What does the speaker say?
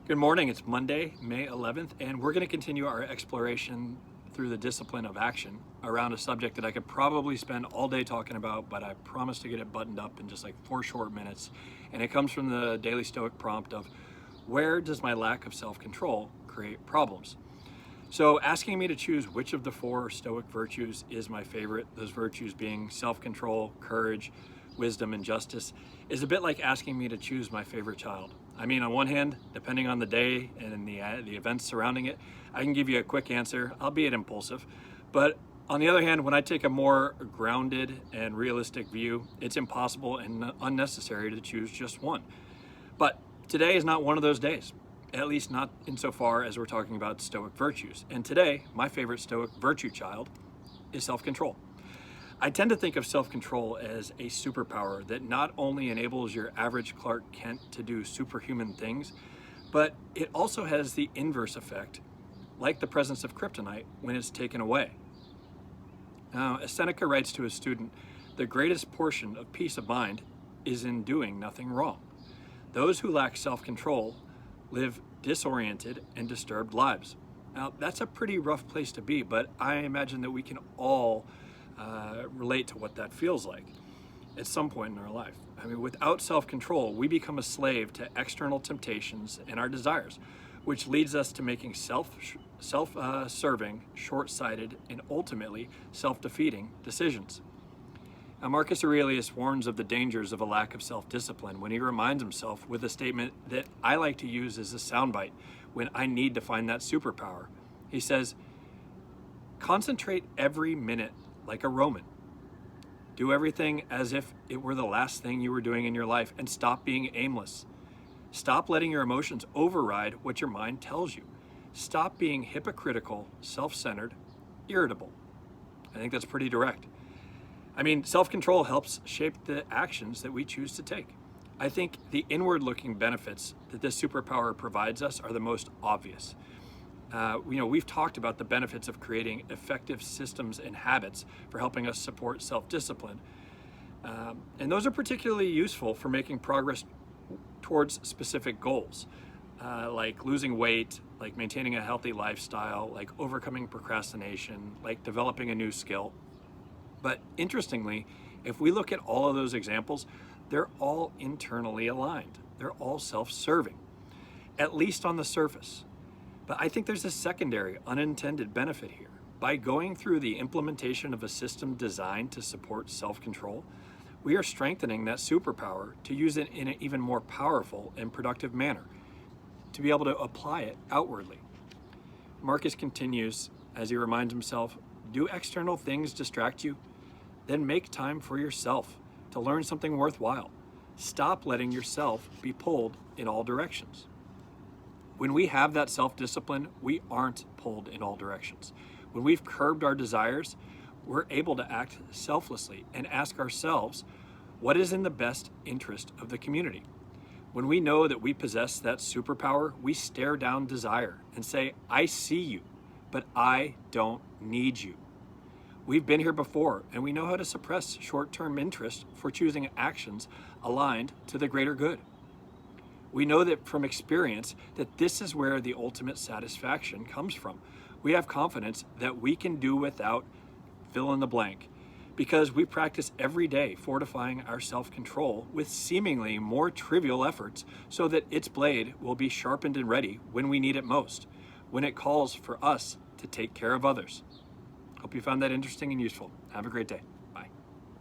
Good morning, it's Monday, May 11th, and we're going to continue our exploration through the discipline of action around a subject that I could probably spend all day talking about, but I promise to get it buttoned up in just like 4 short minutes. And it comes from the Daily Stoic prompt of, where does my lack of self-control create problems? So asking me to choose which of the 4 Stoic virtues is my favorite, those virtues being self-control, courage, wisdom, and justice, is a bit like asking me to choose my favorite child. I mean, on one hand, depending on the day and the events surrounding it, I can give you a quick answer, albeit impulsive. But on the other hand, when I take a more grounded and realistic view, it's impossible and unnecessary to choose just one. But today is not one of those days, at least not insofar as we're talking about Stoic virtues. And today, my favorite Stoic virtue child is self-control. I tend to think of self-control as a superpower that not only enables your average Clark Kent to do superhuman things, but it also has the inverse effect, like the presence of kryptonite, when it's taken away. Now, as Seneca writes to his student, the greatest portion of peace of mind is in doing nothing wrong. Those who lack self-control live disoriented and disturbed lives. Now, that's a pretty rough place to be, but I imagine that we can all relate to what that feels like at some point in our life. I mean, without self-control, we become a slave to external temptations and our desires, which leads us to making self-serving, short-sighted, and ultimately self-defeating decisions. Now, Marcus Aurelius warns of the dangers of a lack of self-discipline when he reminds himself with a statement that I like to use as a soundbite when I need to find that superpower. He says, "Concentrate every minute like a Roman. Do everything as if it were the last thing you were doing in your life, and stop being aimless. Stop letting your emotions override what your mind tells you. Stop being hypocritical, self-centered, irritable." I think that's pretty direct. I mean, self-control helps shape the actions that we choose to take. I think the inward-looking benefits that this superpower provides us are the most obvious. We've talked about the benefits of creating effective systems and habits for helping us support self-discipline. And those are particularly useful for making progress towards specific goals, like losing weight, like maintaining a healthy lifestyle, like overcoming procrastination, like developing a new skill. But interestingly, if we look at all of those examples, they're all internally aligned. They're all self-serving, at least on the surface. But I think there's a secondary unintended benefit here. By going through the implementation of a system designed to support self-control, we are strengthening that superpower to use it in an even more powerful and productive manner, to be able to apply it outwardly. Marcus continues as he reminds himself, do external things distract you? Then make time for yourself to learn something worthwhile. Stop letting yourself be pulled in all directions. When we have that self-discipline, we aren't pulled in all directions. When we've curbed our desires, we're able to act selflessly and ask ourselves, what is in the best interest of the community? When we know that we possess that superpower, we stare down desire and say, I see you, but I don't need you. We've been here before, and we know how to suppress short-term interest for choosing actions aligned to the greater good. We know that from experience that this is where the ultimate satisfaction comes from. We have confidence that we can do without fill in the blank because we practice every day fortifying our self-control with seemingly more trivial efforts so that its blade will be sharpened and ready when we need it most, when it calls for us to take care of others. Hope you found that interesting and useful. Have a great day.